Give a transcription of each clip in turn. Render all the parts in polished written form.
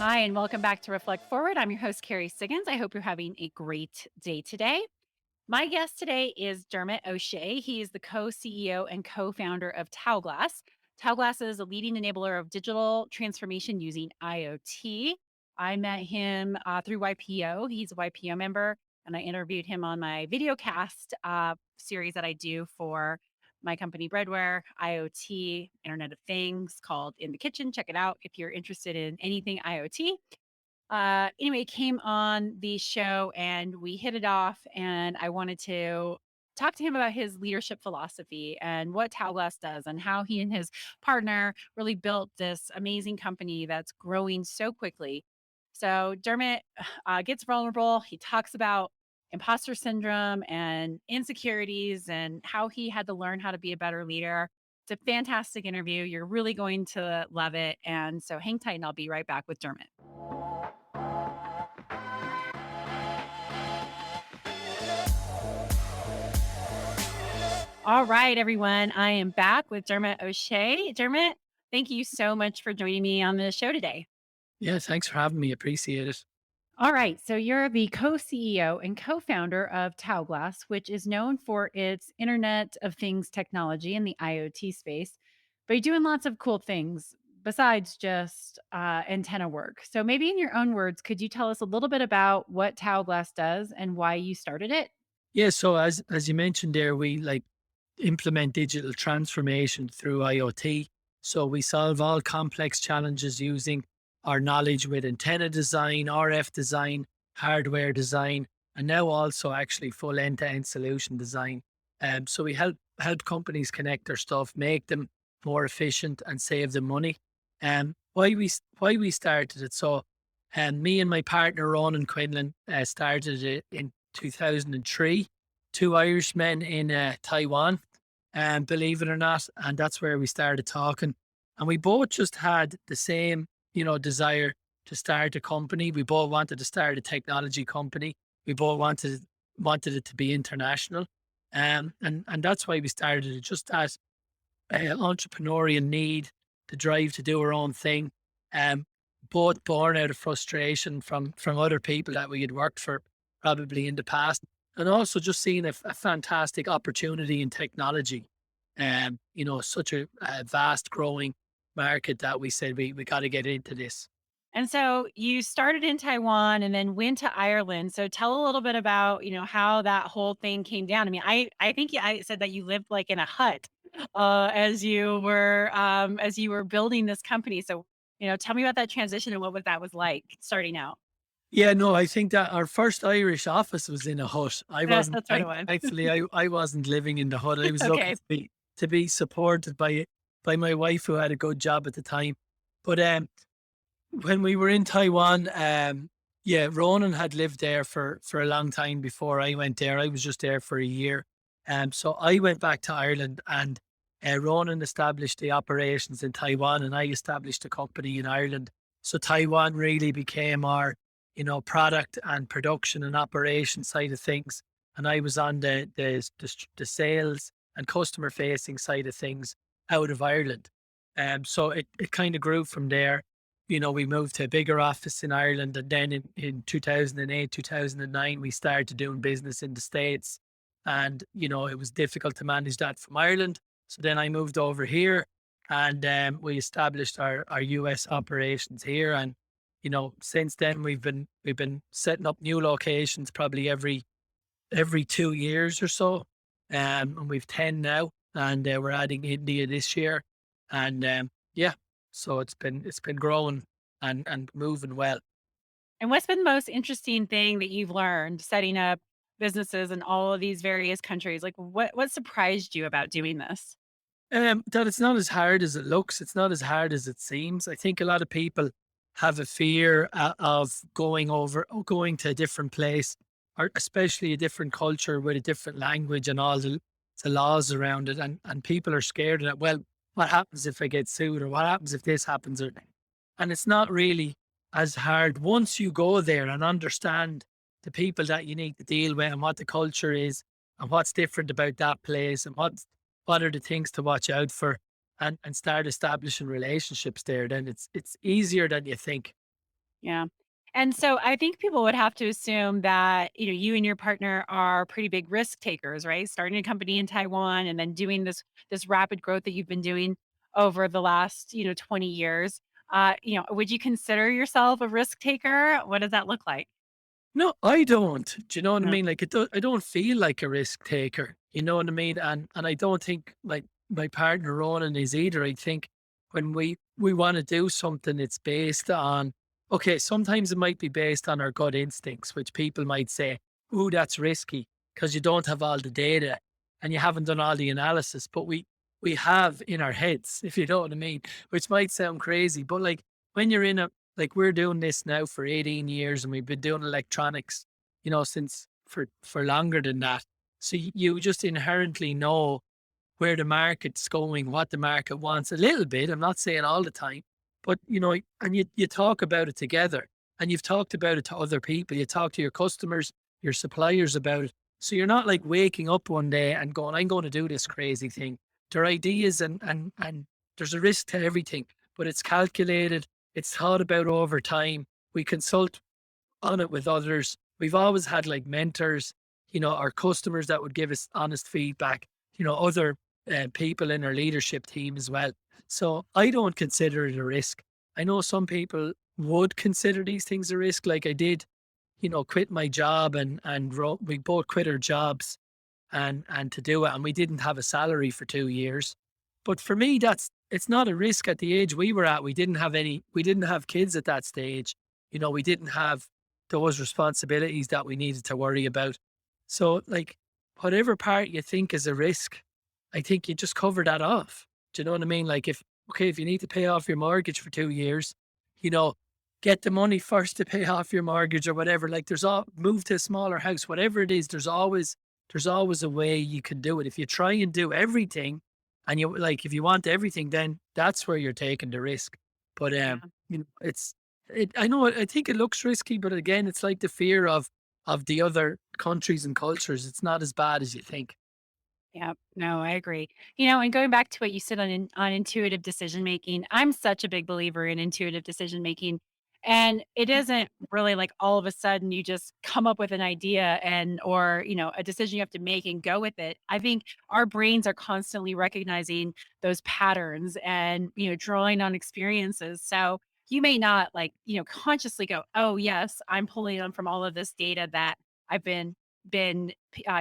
Hi, and welcome back to Reflect Forward. I'm your host, Carrie Siggins. I hope you're having a great day today. My guest today is Dermot O'Shea. He is the co CEO and co founder of Taoglas. Taoglas is a leading enabler of digital transformation using IoT. I met him through YPO. He's a YPO member, and I interviewed him on my video cast series that I do for my company, Breadware, IoT, Internet of Things, called In the Kitchen. Check it out if you're interested in anything IoT. Anyway, came on the show and we hit it off, and I wanted to talk to him about his leadership philosophy and what Taoglas does and how he and his partner really built this amazing company that's growing so quickly. So Dermot gets vulnerable. He talks about imposter syndrome and insecurities and how he had to learn how to be a better leader. It's a fantastic interview. You're really going to love it. And so hang tight and I'll be right back with Dermot. All right, everyone. I am back with Dermot O'Shea. Dermot, thank you so much for joining me on the show today. Yeah, thanks for having me. Appreciate it. All right, so you're the co CEO and co founder of Taoglas, which is known for its Internet of Things technology in the IoT space, but you're doing lots of cool things besides just antenna work. So, maybe in your own words, could you tell us a little bit about what Taoglas does and why you started it? Yeah, so as you mentioned there, we implement digital transformation through IoT. So we solve all complex challenges using our knowledge with antenna design, RF design, hardware design, and now also actually full end-to-end solution design. So we help companies connect their stuff, make them more efficient, and save them money. Why we started it? So, me and my partner Ronan Quinlan started it in 2003. Two Irishmen in Taiwan, and believe it or not, and that's where we started talking. And we both just had the same, desire to start a company. We both wanted to start a technology company. We both wanted it to be international, and that's why we started it. Just that entrepreneurial need, the drive to do our own thing, um, both born out of frustration from other people that we had worked for probably in the past, and also just seeing a fantastic opportunity in technology. Such a vast growing market that we said we got to get into this. And so you started in Taiwan and then went to Ireland. So tell a little bit about, how that whole thing came down. I mean, I think I said that you lived like in a hut as you were building this company. So, tell me about that transition and that was like starting out. Yeah, no, I think that our first Irish office was in a hut. I Yes, wasn't, that's what it was. thankfully, I wasn't living in the hut. I was lucky Okay. to be supported by my wife who had a good job at the time. But when we were in Taiwan, yeah, Ronan had lived there for a long time before I went there. I was just there for a year. So I went back to Ireland, and Ronan established the operations in Taiwan, and I established a company in Ireland. So Taiwan really became our, product and production and operation side of things. And I was on the sales and customer facing side of things out of Ireland. So it kind of grew from there. We moved to a bigger office in Ireland, and then in 2008, 2009, we started doing business in the States. And, it was difficult to manage that from Ireland. So then I moved over here, and we established our US operations here. And, since then we've been setting up new locations probably every 2 years or so. And we've 10 now, and we're adding India this year. And yeah, so it's been growing and moving well. And what's been the most interesting thing that you've learned setting up businesses in all of these various countries? Like what surprised you about doing this? That it's not as hard as it looks. It's not as hard as it seems. I think a lot of people have a fear of going to a different place, or especially a different culture with a different language and all the laws around it. And people are scared of that. Well, what happens if I get sued, or what happens if this happens? And it's not really as hard once you go there and understand the people that you need to deal with and what the culture is and what's different about that place and what are the things to watch out for, and start establishing relationships there. Then it's easier than you think. Yeah. And so I think people would have to assume that, you and your partner are pretty big risk takers, right? Starting a company in Taiwan and then doing this rapid growth that you've been doing over the last, 20 years. Would you consider yourself a risk taker? What does that look like? No, I don't. Do you know what I No. mean? Like I don't feel like a risk taker. You know what I mean? And I don't think like my partner Ronan is either. I think when we want to do something, it's based on okay. Sometimes it might be based on our gut instincts, which people might say, "Ooh, that's risky," because you don't have all the data and you haven't done all the analysis. But we have in our heads, if you know what I mean, which might sound crazy, but like when you're in a like we're doing this now for 18 years and we've been doing electronics, since for longer than that. So you just inherently know where the market's going, what the market wants a little bit. I'm not saying all the time, but and you talk about it together and you've talked about it to other people. You talk to your customers, your suppliers about it. So you're not like waking up one day and going, I'm going to do this crazy thing. There are ideas and there's a risk to everything, but it's calculated, it's thought about over time. We consult on it with others. We've always had like mentors, our customers that would give us honest feedback, other people in our leadership team as well. So I don't consider it a risk. I know some people would consider these things a risk, like I did, quit my job and we both quit our jobs and to do it, and we didn't have a salary for 2 years. But for me, it's not a risk at the age we were at. We didn't have kids at that stage. We didn't have those responsibilities that we needed to worry about. So, like, whatever part you think is a risk, I think you just cover that off. Do you know what I mean? Like, if you need to pay off your mortgage for 2 years, you know, get the money first to pay off your mortgage or whatever. Like, move to a smaller house, whatever it is. There's always a way you can do it. If you try and do everything, and if you want everything, then that's where you're taking the risk. But Yeah. I know I think it looks risky, but again, it's like the fear of the other countries and cultures. It's not as bad as you think. Yeah, no, I agree. And going back to what you said on intuitive decision making, I'm such a big believer in intuitive decision making. And it isn't really like all of a sudden you just come up with an idea or, a decision you have to make and go with it. I think our brains are constantly recognizing those patterns and, drawing on experiences. So you may not like, consciously go, "Oh, yes, I'm pulling on from all of this data that I've been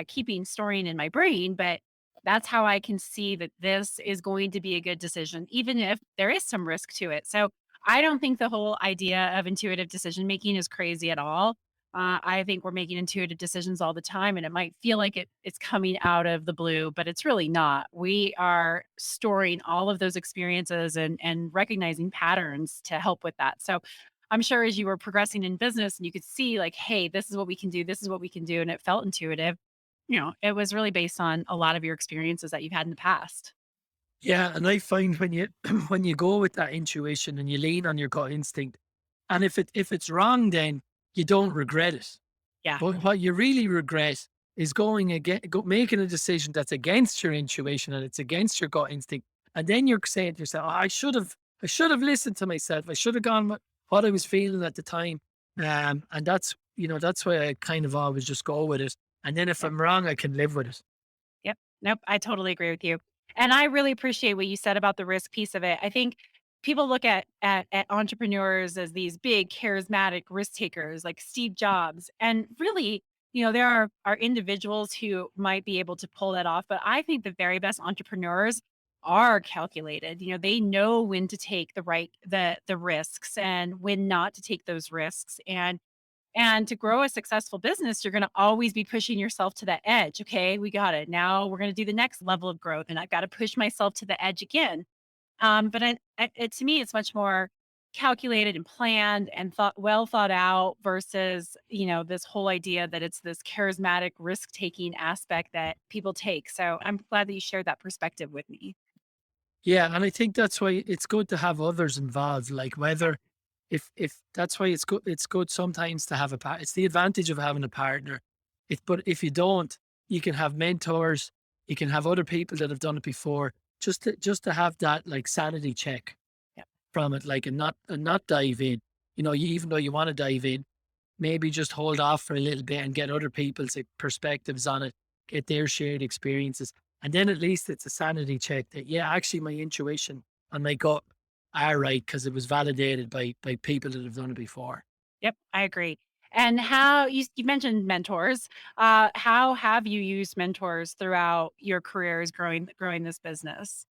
keeping storing in my brain," but that's how I can see that this is going to be a good decision, even if there is some risk to it. So I don't think the whole idea of intuitive decision making is crazy at all. I think we're making intuitive decisions all the time, and it might feel like it's coming out of the blue, but it's really not. We are storing all of those experiences and recognizing patterns to help with that. So I'm sure as you were progressing in business and you could see like, hey, this is what we can do, this is what we can do, and it felt intuitive, it was really based on a lot of your experiences that you've had in the past. Yeah, and I find when you when you go with that intuition and you lean on your gut instinct, and if it's wrong, then you don't regret it. Yeah. But what you really regret is making a decision that's against your intuition and it's against your gut instinct. And then you're saying to yourself, "Oh, I should have listened to myself. I should have gone with what I was feeling at the time." And that's why I kind of always just go with it. And then if Yep. I'm wrong, I can live with it. Yep. Nope. I totally agree with you. And I really appreciate what you said about the risk piece of it. I think people look at entrepreneurs as these big charismatic risk takers like Steve Jobs. And really, there are individuals who might be able to pull that off. But I think the very best entrepreneurs are calculated. They know when to take the risks and when not to take those risks. And to grow a successful business, you're going to always be pushing yourself to that edge. Okay, we got it. Now we're going to do the next level of growth, and I've got to push myself to the edge again. To me, it's much more calculated and planned and well thought out versus this whole idea that it's this charismatic risk taking aspect that people take. So I'm glad that you shared that perspective with me. Yeah, and I think that's why it's good to have others involved. Like whether if that's why it's good sometimes to have a partner. It's the advantage of having a partner. But if you don't, you can have mentors, you can have other people that have done it before, just to have that like sanity check Yeah. from it, like and not dive in. even though you want to dive in, maybe just hold off for a little bit and get other people's perspectives on it, get their shared experiences. And then at least it's a sanity check that, yeah, actually my intuition and my gut are right because it was validated by people that have done it before. Yep, I agree. And how you mentioned mentors. How have you used mentors throughout your careers growing this business?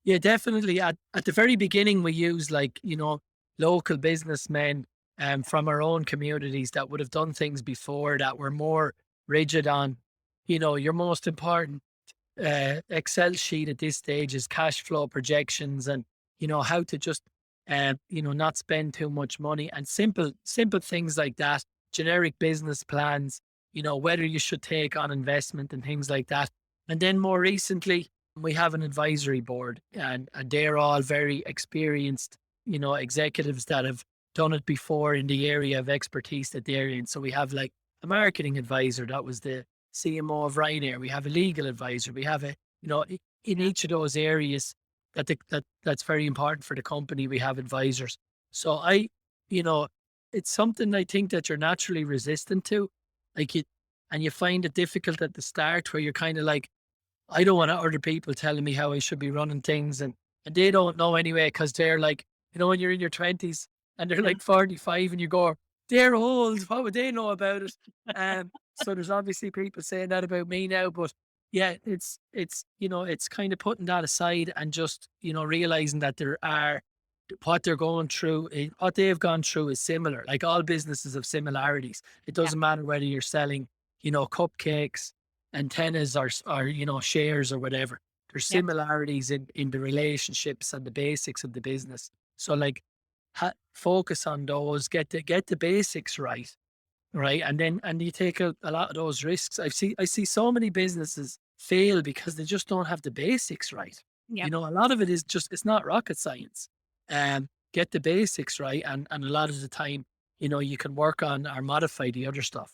Yeah, definitely. At the very beginning, we used like, local businessmen from our own communities that would have done things before that were more rigid on, your most important Excel sheet at this stage is cash flow projections and, how to just, not spend too much money and simple things like that, generic business plans, whether you should take on investment and things like that. And then more recently, we have an advisory board and they're all very experienced, executives that have done it before in the area of expertise that they're in. So we have like a marketing advisor that was the CMO of Ryanair. We have a legal advisor. We have in Yeah. each of those areas that's very important for the company. We have advisors. So you know, it's something I think that you're naturally resistant to, like and you find it difficult at the start where you're kind of like, I don't want other people telling me how I should be running things, and they don't know anyway because they're like, when you're in your 20s and they're Yeah. like 45 and you go, they're old. What would they know about it? So there's obviously people saying that about me now, but yeah, it's kind of putting that aside and just realizing that there are what they're going through, what they've gone through is similar. Like all businesses have similarities. It Yeah. doesn't matter whether you're selling, cupcakes, antennas or shares or whatever. There's Yep. similarities in the relationships and the basics of the business. So like focus on those, get the basics right, right, and you take a lot of those risks. I see so many businesses fail because they just don't have the basics right. Yep. A lot of it is just it's not rocket science. Get the basics right, and a lot of the time, you can work on or modify the other stuff.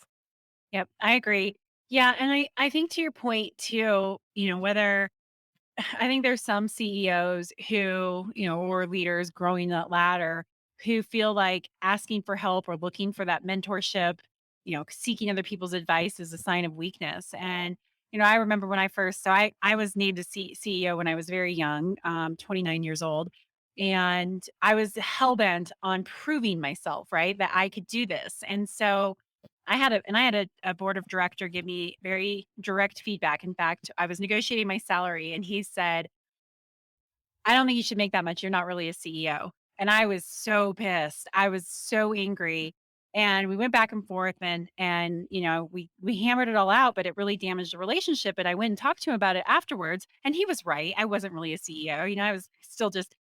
Yep. I agree. Yeah, and I think to your point too, whether I think there's some CEOs who, or leaders growing that ladder who feel like asking for help or looking for that mentorship, seeking other people's advice is a sign of weakness. And, I remember when I was named a CEO when I was very young, 29 years old. And I was hell bent on proving myself, right, that I could do this. And so I had a board of director give me very direct feedback. In fact, I was negotiating my salary and he said, "I don't think you should make that much. You're not really a CEO." And I was so pissed. I was so angry. And we went back and forth and we hammered it all out, but it really damaged the relationship. And I went and talked to him about it afterwards. And he was right. I wasn't really a CEO. I was still just,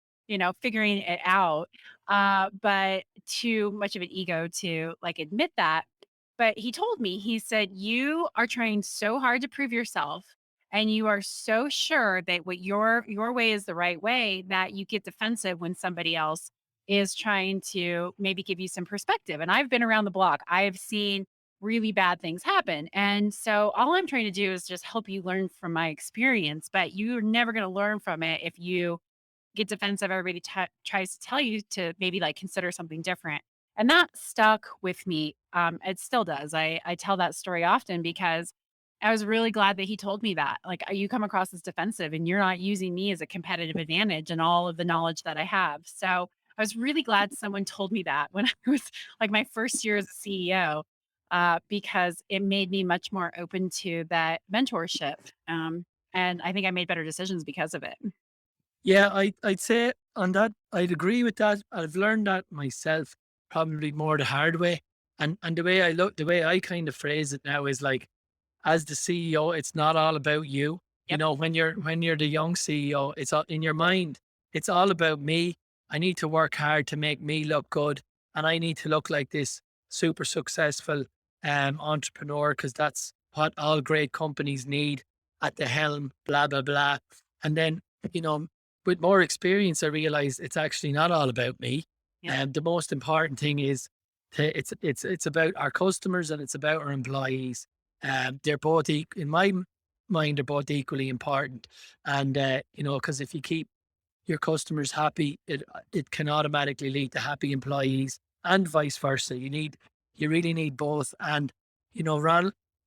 figuring it out. But too much of an ego to like admit that. But he told me, he said, "You are trying so hard to prove yourself and you are so sure that what your way is the right way that you get defensive when somebody else is trying to maybe give you some perspective." And I've been around the block. I've seen really bad things happen. And so all I'm trying to do is just help you learn from my experience, but you're never going to learn from it if you get defensive. Everybody tries to tell you to maybe like consider something different. And that stuck with me. It still does. I tell that story often because I was really glad that he told me that. Like, you come across as defensive and you're not using me as a competitive advantage and all of the knowledge that I have. So I was really glad someone told me that when I was like my first year as a CEO, because it made me much more open to that mentorship. And I think I made better decisions because of it. Yeah, I'd say on that, I'd agree with that. I've learned that myself, probably more the hard way. And the way I kind of phrase it now is like, as the CEO, it's not all about you. Yep. When you're the young CEO, it's all in your mind. It's all about me. I need to work hard to make me look good, and I need to look like this super successful entrepreneur because that's what all great companies need at the helm. Blah blah blah. And then you know, with more experience, I realized it's actually not all about me. Yep. And the most important thing is it's about our customers and it's about our employees. They're both in my mind, they're both equally important. And because if you keep your customers happy, it can automatically lead to happy employees, and vice versa. You really need both. And,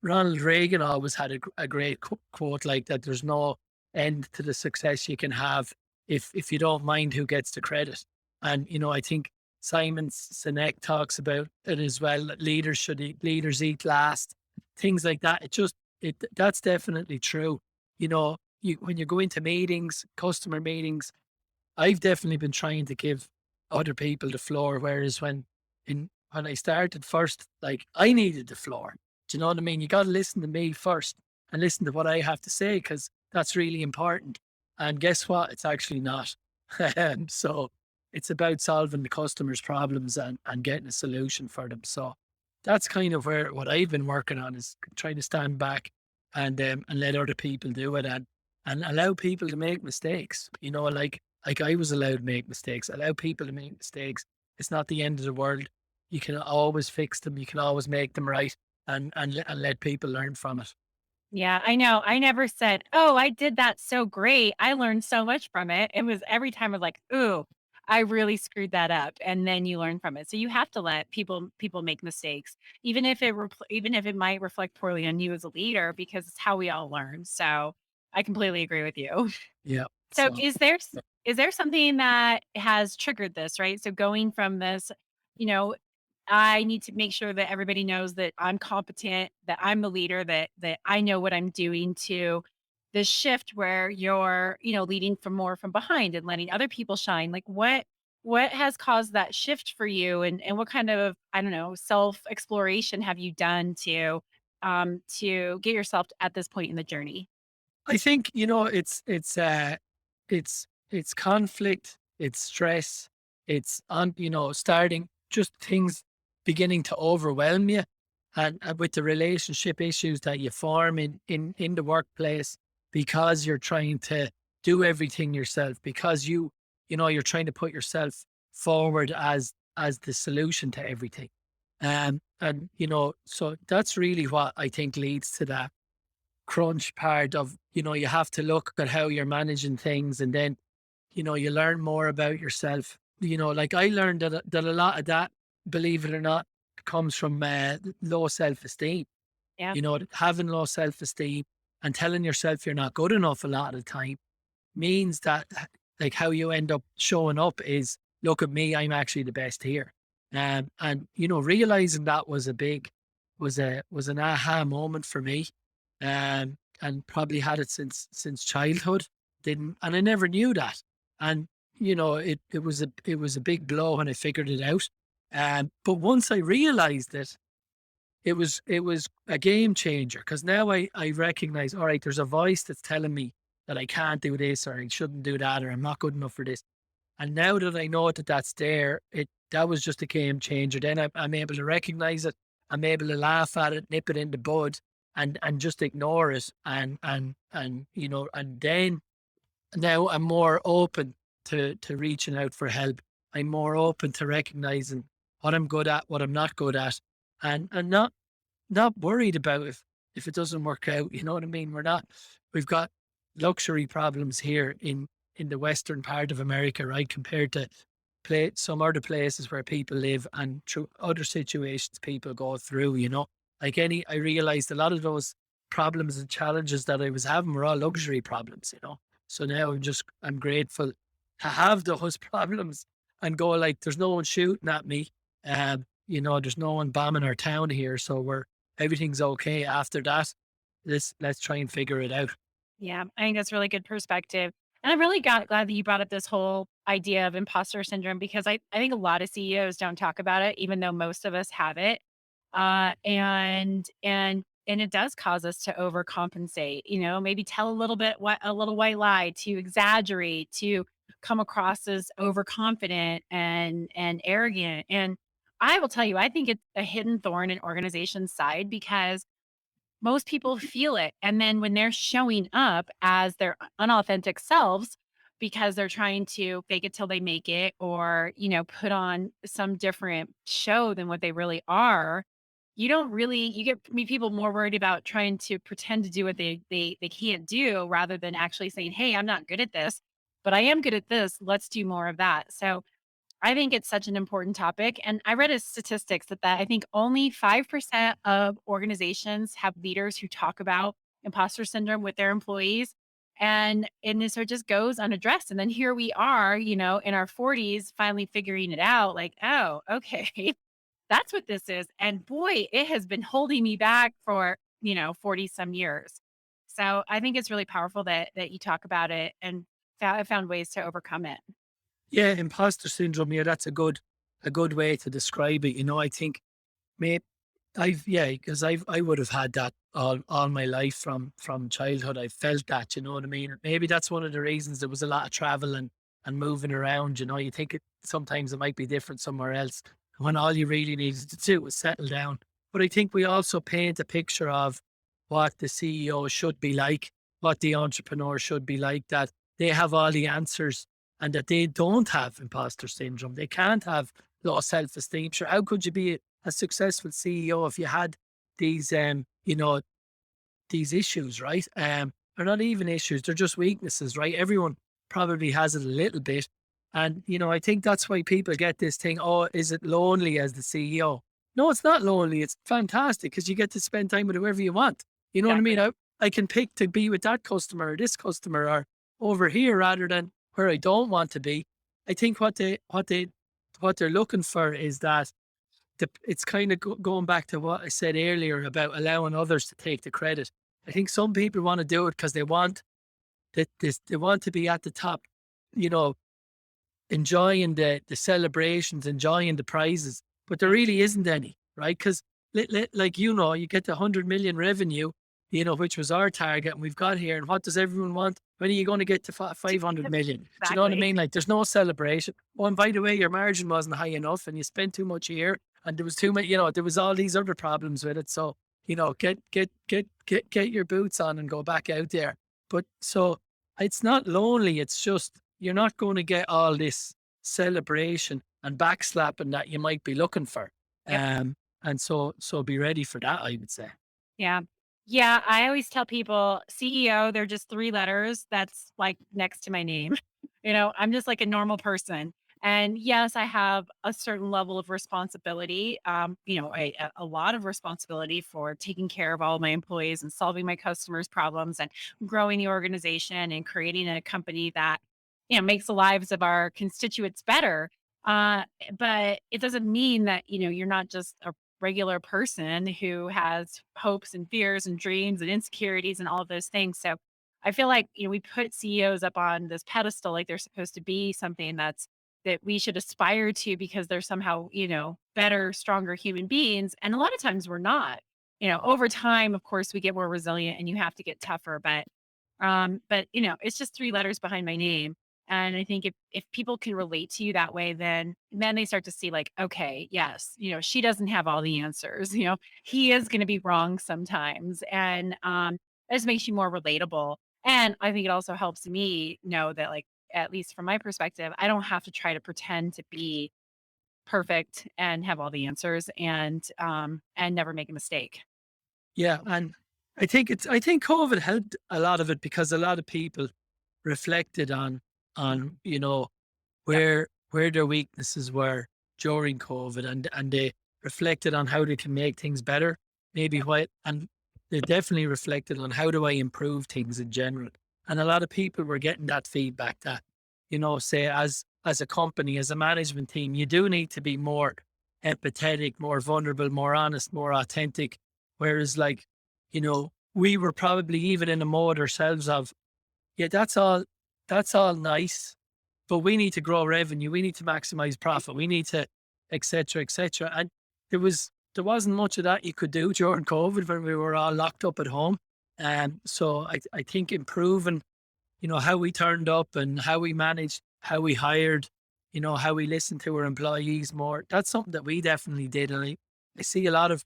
Ronald Reagan always had a great quote like that. There's no end to the success you can have if you don't mind who gets the credit. And, I think Simon Sinek talks about it as well. That leaders eat last, things like that. That's definitely true. When you go into meetings, customer meetings, I've definitely been trying to give other people the floor, whereas when I started first, like I needed the floor. Do you know what I mean? You got to listen to me first and listen to what I have to say because that's really important. And guess what? It's actually not. So it's about solving the customer's problems and getting a solution for them. So that's kind of where what I've been working on is trying to stand back and let other people do it and allow people to make mistakes. Like I was allowed to make mistakes. Allow people to make mistakes. It's not the end of the world. You can always fix them. You can always make them right, and let people learn from it. Yeah, I know. I never said, "Oh, I did that so great. I learned so much from it." It was every time I was like, "Ooh, I really screwed that up." And then you learn from it. So you have to let people make mistakes, even if it might reflect poorly on you as a leader, because it's how we all learn. So I completely agree with you. Yeah. So So is there something that has triggered this, right? So going from this, you know, I need to make sure that everybody knows that I'm competent, that I'm the leader, that I know what I'm doing, to this shift where you're, leading from more from behind and letting other people shine. Like what has caused that shift for you, and what kind of, I don't know, self exploration have you done to get yourself at this point in the journey? I think it's conflict, it's stress, it's on starting just things beginning to overwhelm you, and with the relationship issues that you form in the workplace because you're trying to do everything yourself because you're trying to put yourself forward as the solution to everything, and so that's really what I think leads to that crunch part of, you have to look at how you're managing things and then, you learn more about yourself. Like I learned that a lot of that, believe it or not, comes from low self esteem. Yeah. Having low self esteem and telling yourself you're not good enough a lot of the time means that like how you end up showing up is look at me, I'm actually the best here. And realizing that was an aha moment for me. And probably had it since childhood. Didn't and I never knew that. And it was a big blow when I figured it out. But once I realized it, it was a game changer because now I recognize, all right, there's a voice that's telling me that I can't do this or I shouldn't do that or I'm not good enough for this. And now that I know that that's there, that was just a game changer. Then I'm able to recognize it. I'm able to laugh at it, nip it in the bud, and just ignore it. And then now I'm more open to reaching out for help. I'm more open to recognizing what I'm good at, what I'm not good at, and not worried about if it doesn't work out. You know what I mean? We've got luxury problems here in the western part of America, right? Compared to some other places where people live and through other situations people go through, I realized a lot of those problems and challenges that I was having were all luxury problems. So now I'm grateful to have those problems and go like, there's no one shooting at me. There's no one bombing our town here. So everything's okay. After that, let's try and figure it out. Yeah, I think that's really good perspective. And I'm really glad that you brought up this whole idea of imposter syndrome, because I think a lot of CEOs don't talk about it, even though most of us have it. And it does cause us to overcompensate, maybe tell a little white lie, to exaggerate, to come across as overconfident and arrogant. And I will tell you, I think it's a hidden thorn in organization's side, because most people feel it. And then when they're showing up as their unauthentic selves, because they're trying to fake it till they make it, or, put on some different show than what they really are, you get people more worried about trying to pretend to do what they can't do, rather than actually saying, "Hey, I'm not good at this, but I am good at this. Let's do more of that." So I think it's such an important topic. And I read a statistics that I think only 5% of organizations have leaders who talk about imposter syndrome with their employees. So it just goes unaddressed. And then here we are, in our 40s, finally figuring it out, like, oh, okay, that's what this is. And boy, it has been holding me back for, 40 some years. So I think it's really powerful that you talk about it and found ways to overcome it. Yeah, imposter syndrome. Yeah, that's a good way to describe it. I think maybe because I would have had that all my life from childhood. I felt that, you know what I mean? Maybe that's one of the reasons there was a lot of travel and moving around. You think sometimes it might be different somewhere else when all you really needed to do was settle down. But I think we also paint a picture of what the CEO should be like, what the entrepreneur should be like, that they have all the answers and that they don't have imposter syndrome. They can't have low self-esteem. Sure, how could you be a successful CEO if you had these these issues, right? They're not even issues, they're just weaknesses, right? Everyone probably has it a little bit. And I think that's why people get this thing, oh, is it lonely as the CEO? No, it's not lonely. It's fantastic because you get to spend time with whoever you want. You know what I mean? Exactly. I can pick to be with that customer or this customer or over here rather than where I don't want to be. I think what they're looking for is that it's kind of going back to what I said earlier about allowing others to take the credit. I think some people want to do it because they want they want to be at the top, you know, enjoying the celebrations, enjoying the prizes, but there Yeah. really isn't any, right? Because like you get the 100 million revenue, which was our target, and we've got here. And what does everyone want? When are you going to get to 500 million? Do you know what I Exactly. mean? Like, there's no celebration. Oh, and by the way, your margin wasn't high enough, and you spent too much here, and there was too many. There was all these other problems with it. So get your boots on and go back out there. But so it's not lonely. It's just you're not going to get all this celebration and backslapping that you might be looking for. Yep. And so be ready for that, I would say. Yeah. Yeah, I always tell people CEO, they're just 3 letters that's, like, next to my name. I'm just like a normal person. And yes, I have a certain level of responsibility, a lot of responsibility for taking care of all of my employees and solving my customers' problems and growing the organization and creating a company that, makes the lives of our constituents better. Uh, but it doesn't mean that, you're not just a regular person who has hopes and fears and dreams and insecurities and all of those things. So I feel like, we put CEOs up on this pedestal like they're supposed to be something that we should aspire to because they're somehow, better, stronger human beings. And a lot of times we're not. Over time, of course, we get more resilient and you have to get tougher. But it's just 3 letters behind my name. And I think if people can relate to you that way, then they start to see like, okay, yes, she doesn't have all the answers. He is going to be wrong sometimes, and it just makes you more relatable. And I think it also helps me know that, like, at least from my perspective, I don't have to try to pretend to be perfect and have all the answers and never make a mistake. Yeah. And I think COVID helped a lot of it because a lot of people reflected on Yep. where their weaknesses were during COVID, and they reflected on how they can make things better. Maybe Yep. why, and they definitely reflected on how do I improve things in general. And a lot of people were getting that feedback that, say as a company, as a management team, you do need to be more empathetic, more vulnerable, more honest, more authentic. Whereas we were probably even in a mode ourselves of, yeah, that's all nice, but we need to grow revenue. We need to maximize profit. We need to, et cetera, et cetera. And there wasn't much of that you could do during COVID when we were all locked up at home. So I think improving, how we turned up and how we managed, how we hired, how we listened to our employees more. That's something that we definitely did. And I see a lot of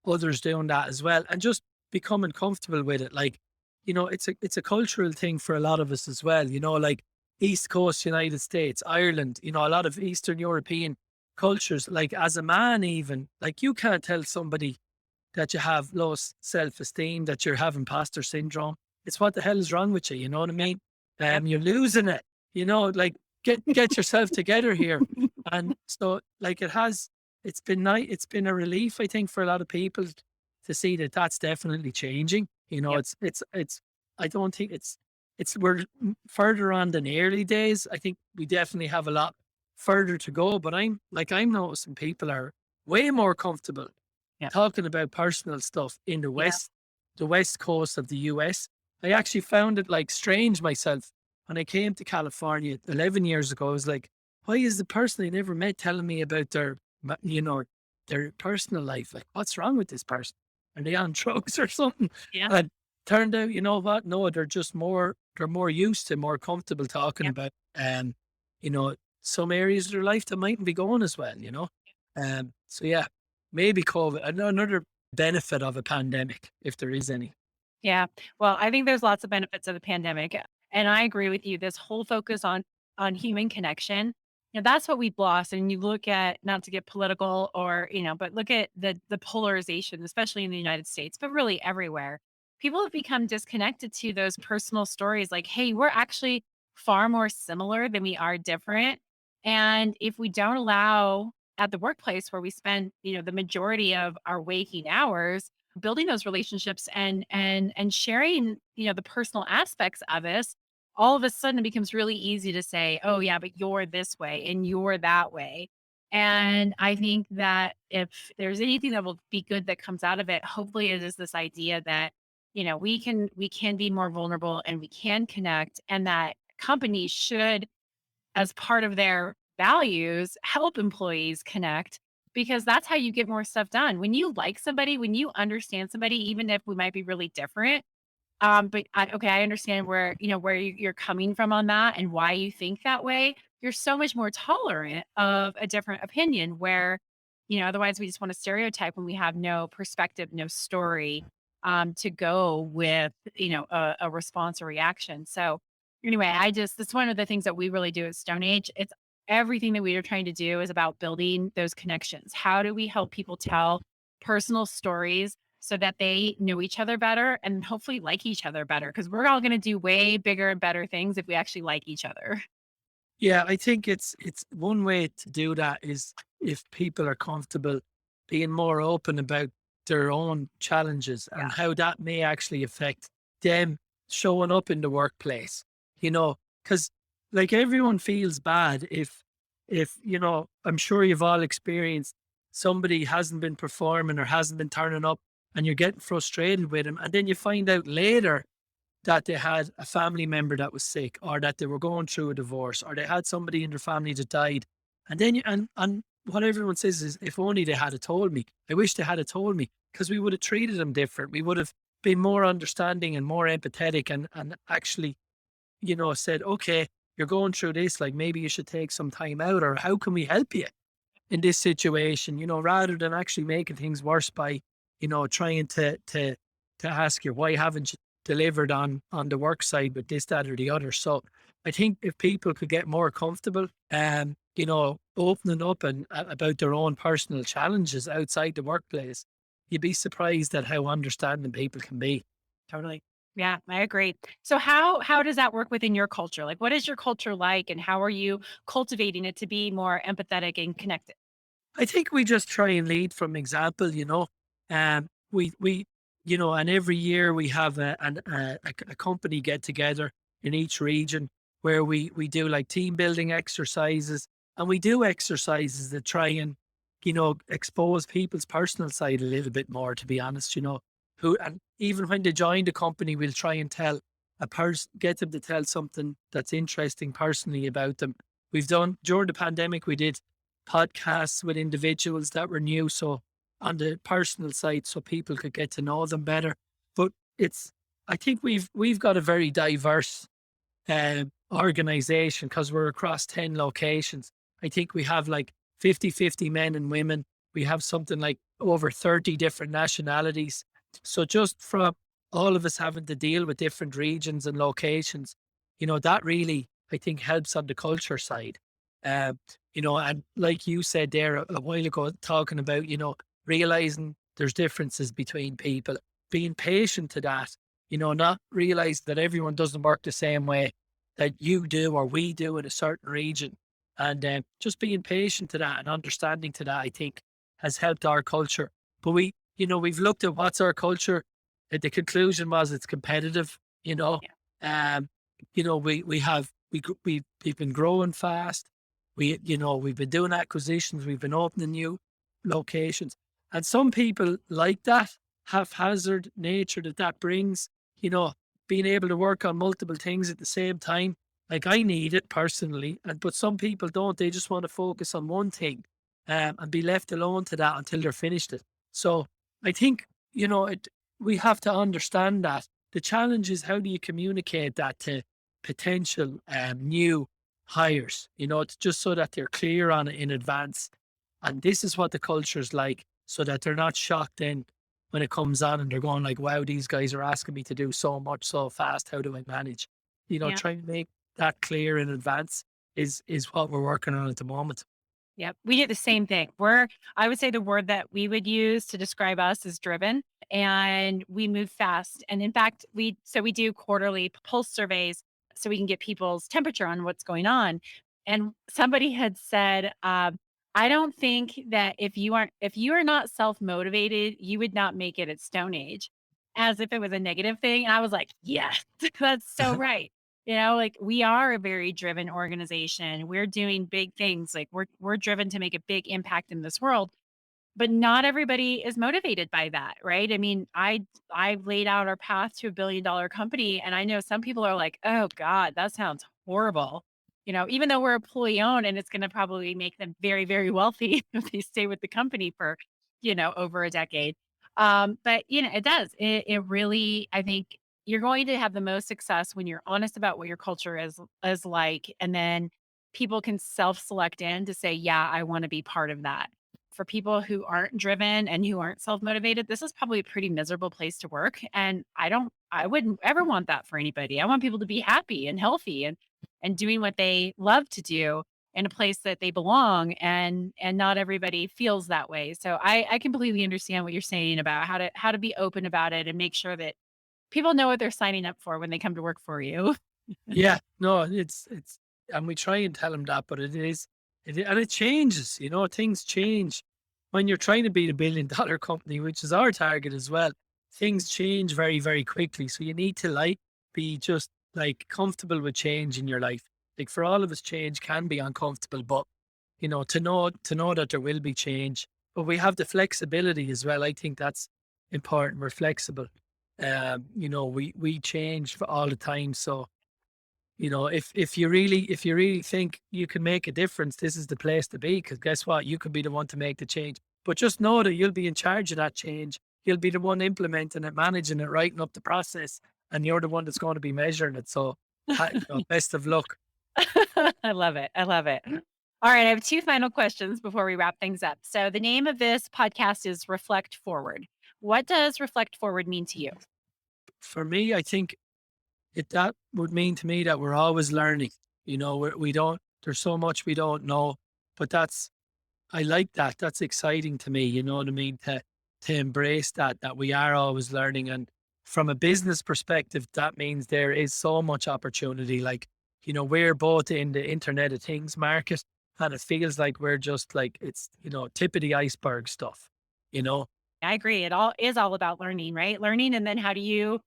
others doing that as well. And just becoming comfortable with it. Like, it's a cultural thing for a lot of us as well. Like East Coast United States, Ireland, a lot of Eastern European cultures. Like as a man, even like you can't tell somebody that you have low self-esteem, that you're having imposter syndrome. It's what the hell is wrong with you? You know what I Yep. mean? Yep. You're losing it. Like get yourself together here. And so like it's been nice. It's been a relief, I think, for a lot of people to see that that's definitely changing. Yep. I don't think we're further on than the early days. I think we definitely have a lot further to go, but I'm noticing people are way more comfortable Yep. talking about personal stuff in Yeah. the west coast of the US. I actually found it like strange myself when I came to California 11 years ago. I was like, why is the person I never met telling me about their personal life? Like, what's wrong with this person? Are they on drugs or something? Yeah. And turned out, you know what? No, they're more used to, more comfortable talking Yep. about, you know, some areas of their life that mightn't be going as well, so yeah, maybe COVID, another benefit of a pandemic, if there is any. Yeah. Well, I think there's lots of benefits of the pandemic, and I agree with you. This whole focus on human connection, that's what we've lost. And you look at, not to get political or but look at the polarization, especially in the United States, but really everywhere. People have become disconnected to those personal stories. Like, hey, we're actually far more similar than we are different. And if we don't allow at the workplace where we spend, the majority of our waking hours building those relationships and sharing, the personal aspects of us, all of a sudden it becomes really easy to say, "Oh yeah, but you're this way and you're that way." And I think that if there's anything that will be good that comes out of it, hopefully it is this idea that, we can be more vulnerable and we can connect, and that companies should, as part of their values, help employees connect, because that's how you get more stuff done. When you like somebody, when you understand somebody, even if we might be really different, but okay, I understand where you're coming from on that and why you think that way. You're so much more tolerant of a different opinion where, otherwise we just want to stereotype when we have no perspective, no story to go with, a response or reaction. So anyway, that's one of the things that we really do at Stone Age. It's everything that we are trying to do is about building those connections. How do we help people tell personal stories so that they know each other better and hopefully like each other better? Because we're all going to do way bigger and better things if we actually like each other. Yeah, I think it's one way to do that is if people are comfortable being more open about their own challenges Yeah. and how that may actually affect them showing up in the workplace. Because like everyone feels bad if I'm sure you've all experienced somebody hasn't been performing or hasn't been turning up and you're getting frustrated with them, and then you find out later that they had a family member that was sick, or that they were going through a divorce, or they had somebody in their family that died. And then and what everyone says is, if only they had told me. I wish they had told me, because we would have treated them different. We would have been more understanding and more empathetic, and actually, said, okay, you're going through this, like maybe you should take some time out, or how can we help you in this situation, rather than actually making things worse by, trying to ask you, why haven't you delivered on the work side with this, that, or the other. So I think if people could get more comfortable, opening up and about their own personal challenges outside the workplace, you'd be surprised at how understanding people can be. Totally. Yeah, I agree. So how does that work within your culture? Like, what is your culture like, and how are you cultivating it to be more empathetic and connected? I think we just try and lead from example, we, and every year we have a company get together in each region where we do like team building exercises, and we do exercises that try and, expose people's personal side a little bit more, to be honest, and even when they join the company, we'll try and get them to tell something that's interesting personally about them. We've done during the pandemic, we did podcasts with individuals that were new. So on the personal side, so people could get to know them better. But I think we've got a very diverse organization because we're across 10 locations. I think we have like 50-50 men and women. We have something like over 30 different nationalities. So just from all of us having to deal with different regions and locations, that really, I think, helps on the culture side. Um, and like you said there a while ago, talking about, realizing there's differences between people, being patient to that, not realize that everyone doesn't work the same way that you do or we do in a certain region. And just being patient to that and understanding to that, I think, has helped our culture. But we've looked at what's our culture. The conclusion was it's competitive. You know, Yeah. um, we've been growing fast. We've been doing acquisitions. We've been opening new locations, and some people like that haphazard nature that brings. You know, being able to work on multiple things at the same time. Like I need it personally, but some people don't. They just want to focus on one thing, and be left alone to that until they're finished it. So I think we have to understand that the challenge is how do you communicate that to potential new hires. It's just so that they're clear on it in advance, and this is what the culture is like, so that they're not shocked then when it comes on and they're going like, "Wow, these guys are asking me to do so much so fast. How do I manage?" Yeah. Trying to make that clear in advance is what we're working on at the moment. Yep. We do the same thing. I would say the word that we would use to describe us is driven, and we move fast. And in fact, we do quarterly pulse surveys so we can get people's temperature on what's going on. And somebody had said, I don't think that if you are not self-motivated, you would not make it at Stone Age, as if it was a negative thing. And I was like, yes, that's so right. Like we are a very driven organization. We're doing big things. Like we're driven to make a big impact in this world, but not everybody is motivated by that, right? I mean, I've laid out our path to $1 billion company, and I know some people are like, "Oh God, that sounds horrible." Even though we're employee owned, and it's going to probably make them very, very wealthy if they stay with the company for, over a decade. But it does. It really, I think, you're going to have the most success when you're honest about what your culture is like, and then people can self-select in to say, "Yeah, I want to be part of that." For people who aren't driven and who aren't self-motivated, this is probably a pretty miserable place to work. And I wouldn't ever want that for anybody. I want people to be happy and healthy and doing what they love to do in a place that they belong. And not everybody feels that way. So I completely understand what you're saying about how to be open about it and make sure that people know what they're signing up for when they come to work for you. Yeah, no, and we try and tell them that, but and it changes. Things change when you're trying to be a $1 billion company, which is our target as well. Things change very, very quickly, so you need to be just like comfortable with change in your life. Like for all of us, change can be uncomfortable, but to know that there will be change, but we have the flexibility as well. I think that's important. We're flexible. We change for all the time, so if you really think you can make a difference, this is the place to be. Because guess what? You could be the one to make the change. But just know that you'll be in charge of that change. You'll be the one implementing it, managing it, writing up the process, and you're the one that's going to be measuring it. So, best of luck. I love it. I love it. All right. I have two final questions before we wrap things up. So, the name of this podcast is Reflect Forward. What does Reflect Forward mean to you? For me, I think that would mean to me that we're always learning. We don't. There's so much we don't know, but I like that. That's exciting to me. You know what I mean? To embrace that we are always learning. And from a business perspective, that means there is so much opportunity. Like, we're both in the Internet of Things market, and it feels like we're just like it's, tip of the iceberg stuff, you know? I agree. It all is all about learning, right? Learning, and then how do you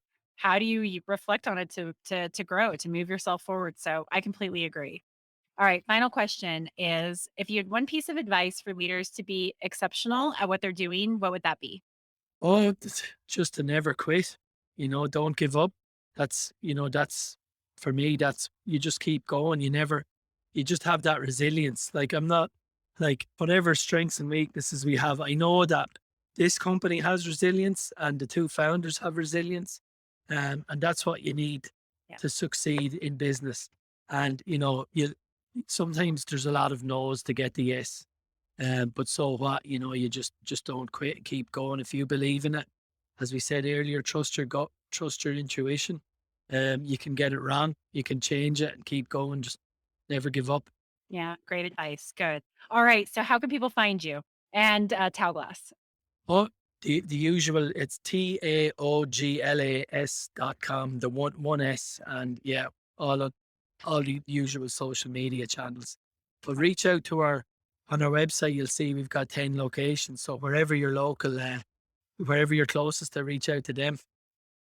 reflect on it to grow, to move yourself forward. So, I completely agree. All right, final question is, if you had one piece of advice for leaders to be exceptional at what they're doing, what would that be? Oh, just to never quit, don't give up. That's for me, that's you just keep going. You just have that resilience. Like I'm not like whatever strengths and weaknesses we have, I know that this company has resilience and the two founders have resilience. And that's what you need Yeah. to succeed in business. And you sometimes there's a lot of no's to get the yes. But so what? You just don't quit. Keep going. If you believe in it, as we said earlier, trust your gut, trust your intuition. You can get it wrong. You can change it and keep going. Just never give up. Yeah, great advice. Good. All right. So, how can people find you and Taoglas? Oh, the usual. It's taoglas.com. The one S, and yeah, all the usual social media channels. But reach out to on our website, you'll see we've got 10 locations. So wherever you're local, wherever you're closest to, reach out to them.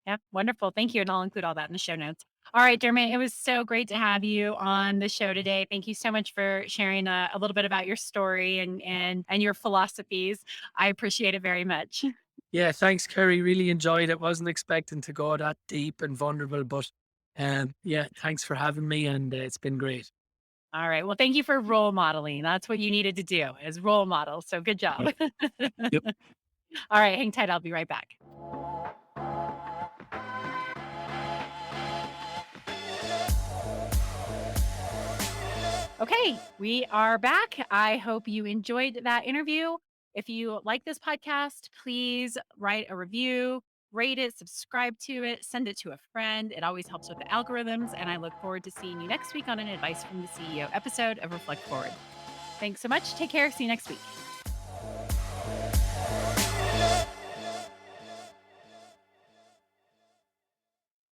Yeah, wonderful. Thank you. And I'll include all that in the show notes. All right, Dermot, it was so great to have you on the show today. Thank you so much for sharing a little bit about your story and your philosophies. I appreciate it very much. Yeah, thanks, Kerry. Really enjoyed it. Wasn't expecting to go that deep and vulnerable, but yeah, thanks for having me, and it's been great. All right. Well, thank you for role modeling. That's what you needed to do is role model. So good job. Right. Yep. All right, hang tight. I'll be right back. Okay, we are back. I hope you enjoyed that interview. If you like this podcast, please write a review, rate it, subscribe to it, send it to a friend. It always helps with the algorithms. And I look forward to seeing you next week on an Advice from the CEO episode of Reflect Forward. Thanks so much. Take care. See you next week.